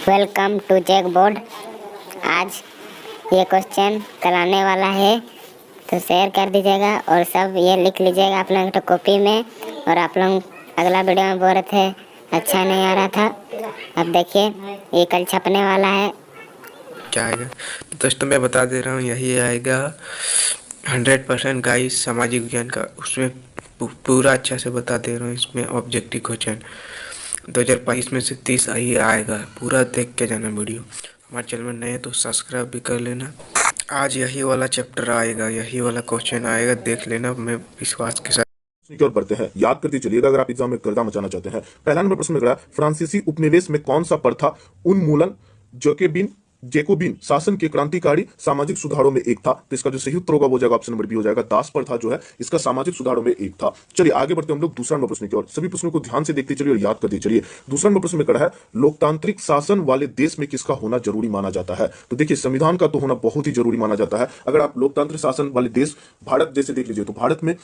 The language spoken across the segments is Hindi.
Welcome to check board. आज ये क्वेश्चन कराने वाला है, तो शेयर कर दीजिएगा और सब ये लिख लीजिएगा आप लोग तो कॉपी में। और आप लोग अगला वीडियो में बोल रहे थे अच्छा नहीं आ रहा था, अब देखिए ये कल छपने वाला है। क्या आएगा दोस्तों, मैं बता दे रहा हूँ, यही आएगा 100% गाइस सामाजिक विज्ञान का। उसमें पूरा अच्छा से बता दे रहा हूँ। इसमें ऑब्जेक्टिव क्वेश्चन 2022 में से 30 आई आएगा। पूरा देख के जाना वीडियो। हमारे चैनल में नए तो सब्सक्राइब भी कर लेना। आज यही वाला चैप्टर आएगा, यही वाला क्वेश्चन आएगा, देख लेना। मैं विश्वास के साथ की ओर बढ़ते हैं। याद करते चलिएगा अगर आप एग्जाम में गर्दा मचाना चाहते हैं। पहला नंबर प्रश्न में करा, फ्रांसीसी उपनिवेश में कौन सा प्रथा उन्मूलन जेकोबिन शासन के क्रांतिकारी सामाजिक सुधारों में एक था। तो इसका जो सही उत्तर होगा वो जाएगा ऑप्शन नंबर बी हो जाएगा। दास प्रथा जो है इसका सामाजिक सुधारों में एक था। चलिए आगे बढ़ते हम लोग दूसरा नंबर प्रश्न की ओर। सभी प्रश्नों को ध्यान से देखते चलिए और याद करते चलिए। दूसरा नंबर प्रश्न में करा है, लोकतांत्रिक शासन वाले देश में किसका होना जरूरी माना जाता है। तो देखिए संविधान का तो होना बहुत ही जरूरी माना जाता है। अगर आप लोकतांत्रिक शासन वाले देश भारत जैसे देख लीजिए तो भारत में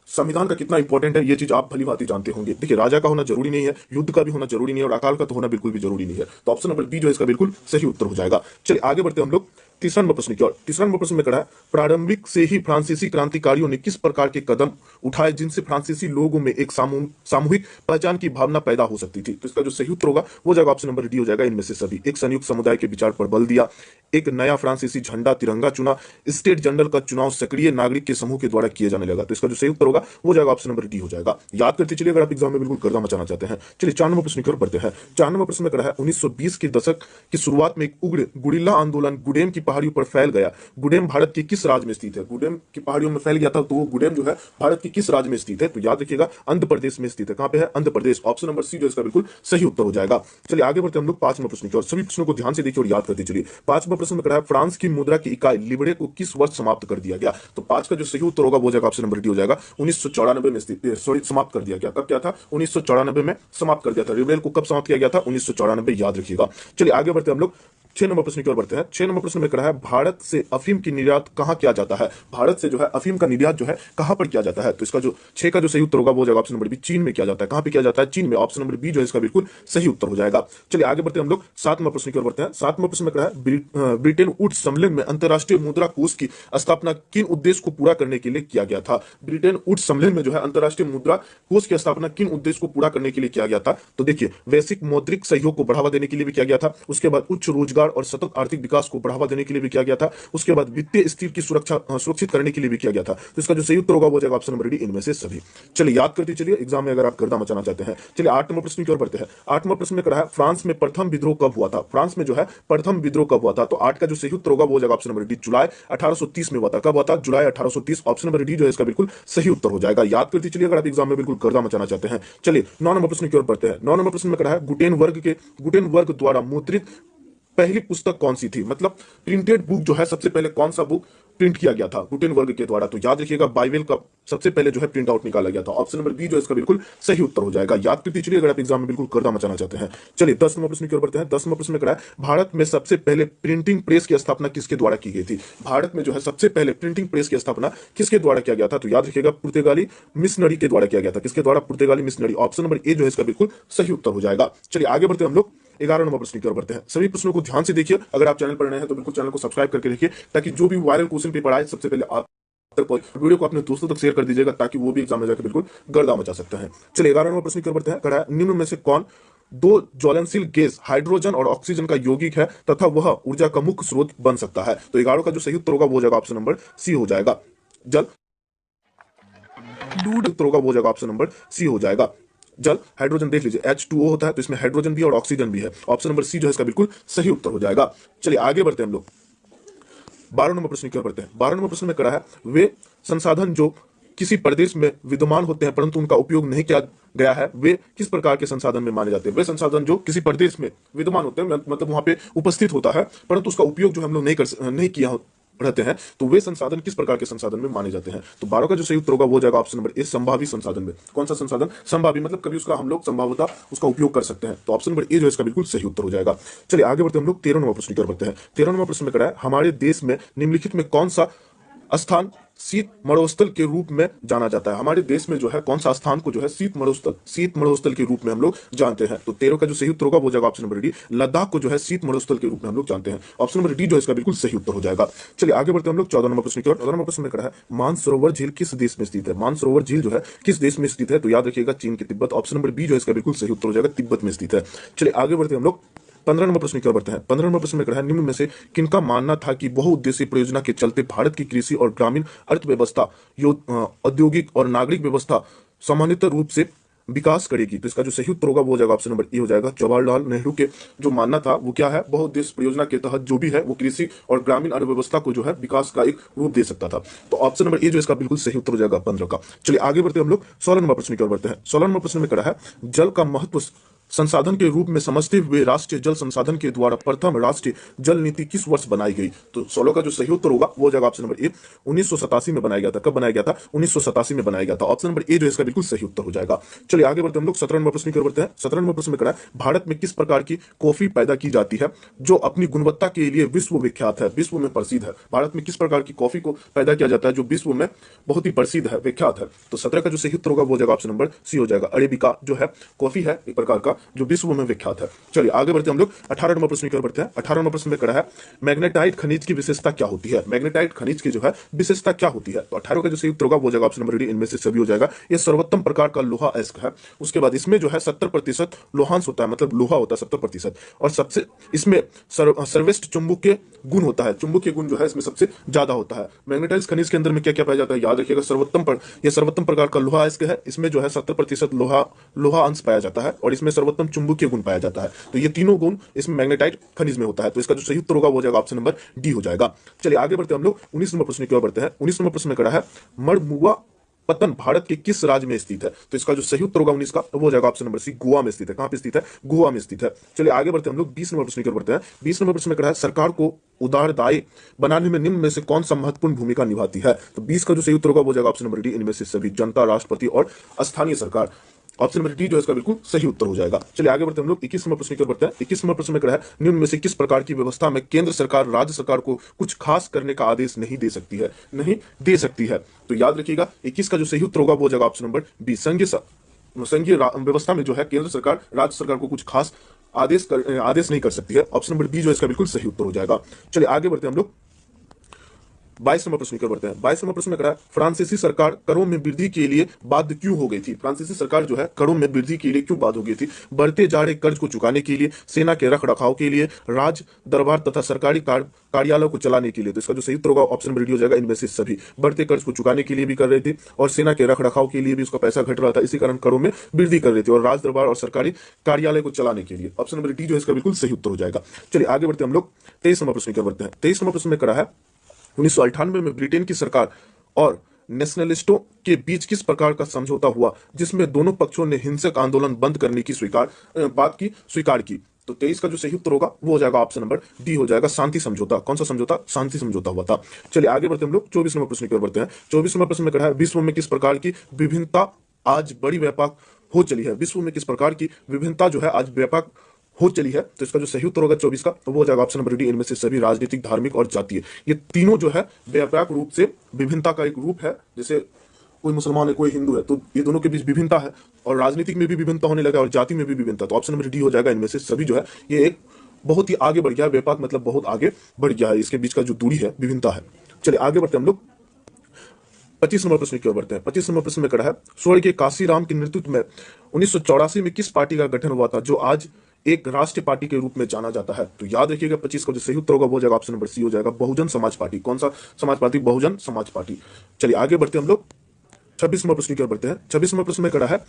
संविधान का कितना इंपॉर्टेंट है ये चीज आप भली भांति जानते होंगे। देखिए राजा का होना जरूरी नहीं है, युद्ध का भी होना जरूरी नहीं है और अकाल का तो होना बिल्कुल भी जरूरी नहीं है। तो ऑप्शन नंबर बी जो है इसका बिल्कुल सही उत्तर हो जाएगा। चलिए आगे बढ़ते हम लोग तीसरा नंबर प्रश्न की ओर। तीसरा नंबर प्रश्न में करा है, प्रारंभिक से ही फ्रांसीसी क्रांतिकारियों ने किस प्रकार के कदम उठाए जिनसे फ्रांसीसी लोगों में एक सामूहिक पहचान की भावना पैदा हो सकती थी। तो इसका जो सही उत्तर होगा वो जाएगा ऑप्शन नंबर डी हो जाएगा। इनमें से सभी, एक संयुक्त समुदाय के विचार पर बल दिया, एक नया फ्रांसीसी झंडा तिरंगा चुना, स्टेट जनरल का चुनाव सक्रिय नागरिक के समूह के द्वारा किया जाने लगा। तो इसका जो सही उत्तर होगा वो जाएगा ऑप्शन नंबर डी हो जाएगा। याद करते चलिए अगर आप एग्जाम में बिल्कुल गर्दा मचाना चाहते हैं। चलिए 4 नंबर प्रश्न की ओर बढ़ते हैं। 4 नंबर प्रश्न में करा है, 1920 के दशक की शुरुआत में एक उग्र गुरिल्ला आंदोलन गुडेम की पहाड़ियों पर फैल गया। गुडेम भारत के किस राज्य में स्थित है। गुडेम की पहाड़ियों में फैल गया था, तो वो गुडेम जो है भारत के किस राज्य में स्थित है। तो याद रखिएगा आंध्र प्रदेश में स्थित है। कहां पे है, Andhra Pradesh. Option number C जो इसका बिल्कुल सही उत्तर हो जाएगा। चलिए आगे बढ़ते हम लोग 5 नंबर प्रश्न की ओर। सभी प्रश्नों को ध्यान से देखिए और याद करते चलिए। 5 नंबर प्रश्न में करा है, फ्रांस की मुद्रा की इकाई लिबरे को किस वर्ष समाप्त कर दिया गया। तो 5 का जो सही उत्तर होगा वो जाएगा ऑप्शन नंबर डी हो जाएगा। 1994 में समाप्त कर दिया गया। कब क्या था, 1994 में समाप्त कर दिया था। लिबरेल को कब समाप्त किया गया था, 1994, याद रखिएगा। चलिए आगे बढ़ते हम लोग 6 नंबर प्रश्न की ओर बढ़ते हैं। 6 नंबर प्रश्न में करा है, भारत से अफीम की निर्यात कहां किया जाता है। भारत से जो है अफीम का निर्यात जो है कहां पर किया जाता है। तो इसका जो 6 का जो सही उत्तर होगा वो जाएगा ऑप्शन नंबर बी, चीन में किया जाता है। कहां पे किया जाता है, चीन में। ऑप्शन नंबर बी जो है इसका बिल्कुल सही उत्तर हो जाएगा। चलिए आगे बढ़ते हम लोग 7 नंबर प्रश्न की ओर बढ़ते हैं। 7 नंबर प्रश्न में करा है, ब्रिटेन वुड्स सम्मेलन में अंतरराष्ट्रीय मुद्रा कोष की स्थापना किन उद्देश्य को पूरा करने के लिए किया गया था। ब्रिटेन वुड्स सम्मेलन में जो है अंतरराष्ट्रीय मुद्रा कोष की स्थापना किन उद्देश्य को पूरा करने के लिए किया गया था। तो देखिए वैश्विक मौद्रिक सहयोग को बढ़ावा देने के लिए भी किया गया था। उसके बाद उच्च रोजगार और सतत आर्थिक विकास को बढ़ावा देने के लिए भी किया गया था। उसके बाद वित्तीय स्थिति की सुरक्षित करने के लिए भी किया गया था। तो इसका जो सही उत्तर होगा वो जाएगा ऑप्शन नंबर डी, इनमें से सभी। चलिए याद करते चलिए एग्जाम में अगर आप गर्दा मचाना चाहते हैं। चलिए 8 नंबर प्रश्न की ओर बढ़ते हैं। 8 नंबर प्रश्न में करा है, फ्रांस में प्रथम विद्रोह कब हुआ था। फ्रांस में जो है प्रथम विद्रोह कब हुआ था। तो 8 का जो सही उत्तर होगा वो जाएगा ऑप्शन नंबर डी, जुलाई 1830 में हुआ था। कब हुआ था, जुलाई 1830। ऑप्शन नंबर डी जो है इसका बिल्कुल सही उत्तर हो जाएगा। याद करते चलिए अगर आप एग्जाम में बिल्कुल गर्दा मचाना चाहते हैं। चलिए 9 नंबर प्रश्न की ओर बढ़ते हैं। 9 नंबर प्रश्न में करा है, गुटेनबर्ग द्वारा मुद्रित पहली पुस्तक कौन सी थी। मतलब प्रिंटेड बुक जो है सबसे पहले कौन सा बुक प्रिंट किया गया था गुटेनबर्ग के द्वारा। तो याद रखिएगा बाइबल का सबसे पहले जो है प्रिंट आउट निकाला गया था। ऑप्शन नंबर बी जो इसका बिल्कुल सही उत्तर हो जाएगा। याद करते चलिए अगर आप एग्जाम में बिल्कुल गर्दा मचाना चाहते हैं। चलिए 10 नंबर प्रश्न की ओर बढ़ते हैं। 10 नंबर प्रश्न में करा है, भारत में सबसे पहले प्रिंटिंग प्रेस की स्थापना किसके द्वारा की गई थी। भारत में जो है सबसे पहले प्रिंटिंग प्रेस की स्थापना किसके द्वारा किया गया था। तो याद रखिएगा पुर्तगाली मिशनरी के द्वारा किया गया था। किसके द्वारा, पुर्तगाली मिशनरी। ऑप्शन नंबर ए जो है इसका बिल्कुल सही उत्तर हो जाएगा। चलिए आगे बढ़ते हम लोग 11 नंबर प्रश्न की ओर बढ़ते हैं। सभी प्रश्नों को ध्यान से देखिए। अगर आप चैनल पर नए हैं तो बिल्कुल चैनल को सब्सक्राइब करके रखिए ताकि जो भी वायरल क्वेश्चन पेपर आए सबसे पहले आप तक वीडियो को अपने दोस्तों तक शेयर कर दीजिएगा ताकि वो भी एग्जाम में जाकर बिल्कुल गर्दा मचा सकते हैं। चलिए 11 नंबर प्रश्न की ओर बढ़ते हैं। करा है, निम्न में से कौन दो ज्वलनशील गैस हाइड्रोजन और ऑक्सीजन का यौगिक है तथा वह ऊर्जा का मुख्य स्रोत बन सकता है। तो 11 का जो सही उत्तर होगा वो जाएगा ऑप्शन नंबर सी हो जाएगा। जल उत्तर होगा वो जाएगा ऑप्शन नंबर सी हो जाएगा। जल, हाइड्रोजन देख लीजिए H2O होता है तो इसमें हाइड्रोजन भी और ऑक्सीजन भी है। ऑप्शन नंबर सी जो है इसका बिल्कुल सही उत्तर हो जाएगा। चलिए आगे बढ़ते हैं हम लोग 12 नंबर प्रश्न की ओर बढ़ते हैं। 12 नंबर प्रश्न में करा है, वे संसाधन जो किसी प्रदेश में विद्यमान होते हैं परंतु उनका उपयोग नहीं किया गया है वे किस प्रकार के संसाधन में माने जाते हैं। वे संसाधन जो किसी प्रदेश में विद्यमान होते हैं मतलब वहां पे उपस्थित होता है परंतु उसका उपयोग जो हम लोग नहीं किया रहते हैं तो वे संसाधन किस प्रकार के संसाधन में माने जाते हैं। तो 12 का जो सही उत्तर होगा वो जाएगा ऑप्शन नंबर ए, संभावी संसाधन में। कौन सा संसाधन, संभावी, मतलब कभी उसका हम लोग संभावता उसका उपयोग कर सकते हैं। तो ऑप्शन नंबर ए जो है इसका बिल्कुल सही उत्तर हो जाएगा। चलिए आगे बढ़ते हम लोग 13 नंबर प्रश्न की ओर बढ़ते हैं। 13 नंबर प्रश्न में करा है, हमारे देश में निम्नलिखित में कौन सा स्थान शीत मरुस्थल के रूप में जाना जाता है। हमारे देश में जो है कौन सा स्थान को जो है शीत मरुस्थल के रूप में हम लोग जानते हैं। तो 13 का जो सही उत्तर होगा वो जाएगा ऑप्शन नंबर डी, लद्दाख को जो है शीत मरुस्थल के रूप में हम लोग जानते हैं। ऑप्शन नंबर डी जो है इसका बिल्कुल सही उत्तर हो जाएगा। चलिए आगे बढ़ते हैं हम लोग 14 नंबर प्रश्न की ओर। 14 नंबर प्रश्न में खड़ा है मानसरोवर झील किस देश में स्थित है। मानसरोवर झील जो है किस देश में स्थित है, तो याद रखिएगा चीन के तिब्बत। ऑप्शन नंबर बी जो है इसका बिल्कुल सही उत्तर हो जाएगा, तिब्बत में स्थित है। चलिए आगे बढ़ते हैं हम लोग 15 नंबर प्रश्न की ओर बढ़ते हैं। 15 नंबर प्रश्न में खड़ा है निम्न में से किनका मानना था कि बहुउद्देशीय परियोजना के चलते भारत की कृषि और ग्रामीण अर्थव्यवस्था, औद्योगिक और नागरिक व्यवस्था सामान्यतः रूप से विकास करेगी। तो इसका जो सही उत्तर होगा वो हो जाएगा ऑप्शन नंबर ए हो जाएगा। जवाहरलाल नेहरू के जो मानना था वो क्या है, बहुउद्देश्य परियोजना के तहत जो भी है वो कृषि और ग्रामीण अर्थव्यवस्था को जो है विकास का एक रूप दे सकता था। तो ऑप्शन नंबर ए जो इसका बिल्कुल सही उत्तर हो जाएगा 15 का। चलिए आगे बढ़ते हैं हम लोग 16 नंबर प्रश्न की ओर बढ़ते हैं। 16 नंबर प्रश्न में करा है जल का महत्व संसाधन के रूप में समझते हुए राष्ट्रीय जल संसाधन के द्वारा प्रथम राष्ट्रीय जल नीति किस वर्ष बनाई गई। तो 16 का जो सही उत्तर होगा वो जाएगा ऑप्शन नंबर ए, 1987 में बनाया गया था। कब बनाया गया था, 1987 में बनाया गया था। ऑप्शन नंबर ए जो इसका बिल्कुल सही उत्तर हो जाएगा। चलिए आगे बढ़ते हैं हम लोग 17 नंबर प्रश्न की ओर बढ़ते हैं। 17 नंबर प्रश्न में करा है भारत में किस प्रकार की कॉफी पैदा की जाती है जो अपनी गुणवत्ता के लिए विश्व विख्यात है, विश्व में प्रसिद्ध है। भारत में किस प्रकार की कॉफी को पैदा किया जाता है जो विश्व में बहुत ही प्रसिद्ध है, विख्यात है। तो 17 का जो सही उत्तर होगा वो जाएगा ऑप्शन नंबर सी हो जाएगा। अरेबिका जो है कॉफी है एक प्रकार का जो विश्व में विख्यात है। चलिए आगे बढ़ते हैं हम लोग 18 नंबर प्रश्न की ओर बढ़ते हैं। 18 नंबर प्रश्न में करा है मैग्नेटाइट खनिज की विशेषता क्या होती है। मैग्नेटाइट खनिज की जो है विशेषता क्या होती है। तो 18 का जो सही उत्तर होगा वो जाएगा ऑप्शन नंबर डी, इनमें से सभी हो जाएगा। ये सर्वोत्तम प्रकार का लोहा अयस्क है। उसके बाद इसमें जो है 70% लोहांश होता है, मतलब लोहा होता है 70%, और सबसे इसमें सर्वश्रेष्ठ चुंबकीय गुण होता है। चुंबकीय गुण जो है इसमें सबसे ज्यादा होता है। मैग्नेटाइट खनिज के अंदर में क्या क्या पाया जाता है, याद रखिएगा सर्वोत्तम प्रकार का लोहा अयस्क है। इसमें जो है 70% लोहा अंश पाया जाता है और इसमें सर्वोत्तम चुंबकीय गुण पाया जाता है। तो ये तीनों गुण इसमें मैग्नेटाइट खनिज में होता है। तो इसका जो सही उत्तर होगा वो जाएगा ऑप्शन नंबर डी हो जाएगा। चलिए आगे बढ़ते हैं हम लोग 19 नंबर प्रश्न की ओर बढ़ते हैं। 19 नंबर प्रश्न में करा है मड़मुआ पत्तन भारत के किस राज्य में स्थित है। तो इसका जो सही उत्तर होगा 19 का वो जाएगा ऑप्शन नंबर सी, गोवा में स्थित है। कहां पे स्थित है, गोवा में स्थित है। चलिए आगे बढ़ते हैं हम लोग 20 नंबर प्रश्न की ओर बढ़ते हैं। 20 नंबर प्रश्न में करा है सरकार को उदारदायी बनाने में निम्न में से कौन सा महत्वपूर्ण भूमिका निभाती है। तो 20 का जो सही उत्तर होगा वो जाएगा ऑप्शन नंबर डी, इनमें से सभी, जनता, राष्ट्रपति और स्थानीय सरकार। ऑप्शन नंबर डी जो है इसका बिल्कुल सही उत्तर हो जाएगा। चलिए आगे बढ़ते हैं हम लोग 21 नंबर प्रश्न की ओर बढ़ते हैं। 21 नंबर प्रश्न में कहा है निम्न में से किस प्रकार की व्यवस्था में केंद्र सरकार राज्य सरकार को कुछ खास करने का आदेश नहीं दे सकती है, नहीं दे सकती है। तो याद रखिएगा 21 का जो सही उत्तर होगा वो जाएगा ऑप्शन नंबर बी, संघीय व्यवस्था में जो है केंद्र सरकार राज्य सरकार को कुछ खास आदेश नहीं कर सकती है। ऑप्शन नंबर बी जो है इसका बिल्कुल सही उत्तर हो जाएगा। चलिए आगे बढ़ते हैं हम लोग 22 नंबर प्रश्न की ओर बढ़ते हैं। 22 नंबर प्रश्न में करा है फ्रांसीसी सरकार करों में वृद्धि के लिए बाध्य क्यों हो गई थी। फ्रांसीसी सरकार जो है करों में वृद्धि के लिए क्यों बाध्य हो गई थी। बढ़ते जा रहे कर्ज को चुकाने के लिए, सेना के रख रखाव के लिए, राज दरबार तथा सरकारी कार्यालयों को चलाने के लिए। तो इसका जो सही उत्तर होगा ऑप्शन नंबर डी हो जाएगा, इनमें से सभी। बढ़ते कर्ज को चुकाने के लिए भी कर रहे थे और सेना के रख रखाव के लिए भी उसका पैसा घट रहा था, इसी कारण करों में वृद्धि कर रहे थे, और राज दरबार और सरकारी कार्यालय को चलाने के लिए। ऑप्शन नंबर डी जो है इसका बिल्कुल सही उत्तर हो जाएगा। चलिए आगे बढ़ते हम लोग 23 नंबर प्रश्न की ओर बढ़ते हैं। 23 नंबर प्रश्न में करा है 1998 में ब्रिटेन की सरकार और नेशनलिस्टों के बीच किस प्रकार का समझौता हुआ जिसमें दोनों पक्षों ने हिंसक आंदोलन बंद करने की स्वीकार की। तो 23 का जो सही उत्तर होगा वो हो जाएगा ऑप्शन नंबर डी हो जाएगा, शांति समझौता। कौन सा समझौता, शांति समझौता हुआ था। चलिए आगे बढ़ते हम लोग 24 नंबर प्रश्न की ओर बढ़ते हैं। 24 नंबर प्रश्न में कहा है विश्व में किस प्रकार की विभिन्नता आज बड़ी व्यापक हो चली है। विश्व में किस प्रकार की विभिन्नता जो है आज व्यापक हो चली है। तो इसका जो सही उत्तर होगा 24 का वो हो जाएगा ऑप्शन नंबर डी, इनमें से सभी, राजनीतिक, धार्मिक और जातीय। ये तीनों जो है व्यापक रूप से विभिन्नता का एक रूप है। जैसे कोई मुसलमान है कोई हिंदू है तो ये दोनों के बीच विभिन्नता है, और राजनीतिक में भी विभिन्नता होने लगा और जाति में भी विभिन्नता। तो ऑप्शन नंबर डी हो जाएगा, इनमें से सभी जो है ये एक बहुत ही आगे बढ़ गया है। व्यापक मतलब बहुत आगे बढ़ गया है, इसके बीच का जो दूरी है विभिन्नता है। चलिए आगे बढ़ते हम लोग 25 नंबर प्रश्न की ओर बढ़ते हैं। 25 नंबर प्रश्न में कहा है स्वर्गीय के काशीराम के नेतृत्व में 1984 में किस पार्टी का गठन हुआ था जो आज एक राष्ट्रीय पार्टी के रूप में जाना जाता है। तो याद रखिएगा 25 का जो सही उत्तर होगा वो जाएगा ऑप्शन नंबर सी हो जाएगा, बहुजन समाज पार्टी। कौन सा समाज पार्टी, बहुजन समाज पार्टी। चलिए आगे बढ़ते हम लोग 26 नंबर प्रश्न की ओर बढ़ते हैं। 26 नंबर प्रश्न में कहा है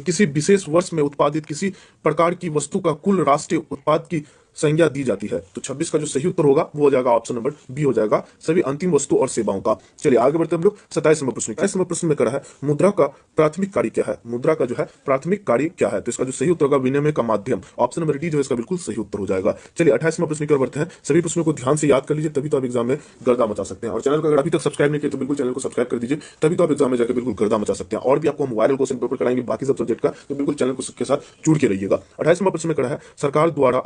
किसी विशेष वर्ष में उत्पादित किसी प्रकार की वस्तु का कुल राष्ट्रीय उत्पाद की संज्ञा दी जाती है। तो 26 का जो सही उत्तर होगा वो हो जाएगा ऑप्शन नंबर बी हो जाएगा, सभी अंतिम वस्तु और सेवाओं का। चलिए आगे बढ़ते हम लोग 27 नंबर प्रश्न। 27 नंबर प्रश्न में कहा है मुद्रा का प्राथमिक कार्य क्या है। मुद्रा का जो है प्राथमिक कार्य क्या है। तो इसका जो सही उत्तर होगा विनिमय का माध्यम। ऑप्शन नंबर डी जो है इसका बिल्कुल सही उत्तर हो जाएगा। चलिए 28 नंबर प्रश्न की ओर बढ़ते हैं। सभी प्रश्नों को ध्यान से याद कर लीजिए, तभी तो आप एग्जाम में गर्दा मचा सकते हैं। और चैनल को अगर अभी तक सब्सक्राइब नहीं किया तो बिल्कुल चैनल को सब्सक्राइब कर दीजिए, तभी तो आप एग्जाम में जाकर बिल्कुल गर्दा मचा सकते हैं। और भी आपको हम वायरल क्वेश्चन पेपर कराएंगे बाकी सब सब्जेक्ट का, तो बिल्कुल चैनल को के साथ जुड़ के रहिएगा। 28 नंबर प्रश्न में कहा है सरकार द्वारा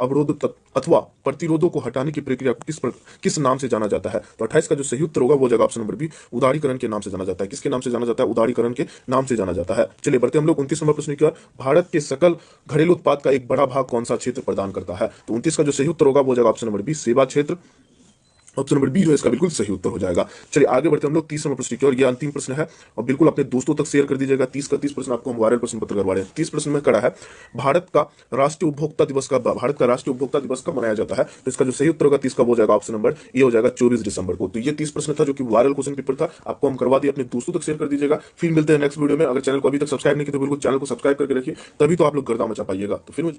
अथवा प्रतिरोधों को हटाने की प्रक्रिया को किस नाम से जाना जाता है? तो 28 का जो सही उत्तर होगा वो हो जाएगा ऑप्शन नंबर बी, उदारीकरण के नाम से जाना जाता है। किसके नाम से जाना जाता है? उदारीकरण के नाम से जाना जाता है। चलिए बढ़ते हम लोग 29 नंबर प्रश्न की ओर। भारत के सकल घरेलू उत्पाद का एक बड़ा भाग कौन सा क्षेत्र प्रदान करता है? तो 29 का जो सही उत्तर होगा वो हो जाएगा ऑप्शन नंबर बी, सेवा क्षेत्र। ऑप्शन नंबर बी जो है इसका बिल्कुल सही उत्तर हो जाएगा। चलिए आगे बढ़ते हम लोग 30 नंबर प्रश्न की ओर। ये अंतिम प्रश्न है और बिल्कुल अपने दोस्तों तक शेयर कर दीजिएगा। 30 का 30 प्रश्न आपको हम वायरल प्रश्न पत्र करवा रहे हैं। 30 प्रश्न में कड़ा है, भारत का राष्ट्रीय उपभोक्ता दिवस कब मनाया जाता है? तो इसका जो सही उत्तर होगा 30 का वो हो जाएगा ऑप्शन नंबर ये हो जाएगा 24 दिसंबर को। तो ये 30 प्रश्न था जो कि वायरल क्वेश्चन पेपर था, आपको हम करवा दिए, अपने दोस्तों तक शेयर कर दीजिएगा। फिर मिलते हैं नेक्स्ट वीडियो में। अगर चैनल को अभी तक सब्सक्राइब नहीं किया तो बिल्कुल चैनल को सब्सक्राइब करके रखिए, तभी तो आप लोग गर्दा मचा पाइएगा। तो फिर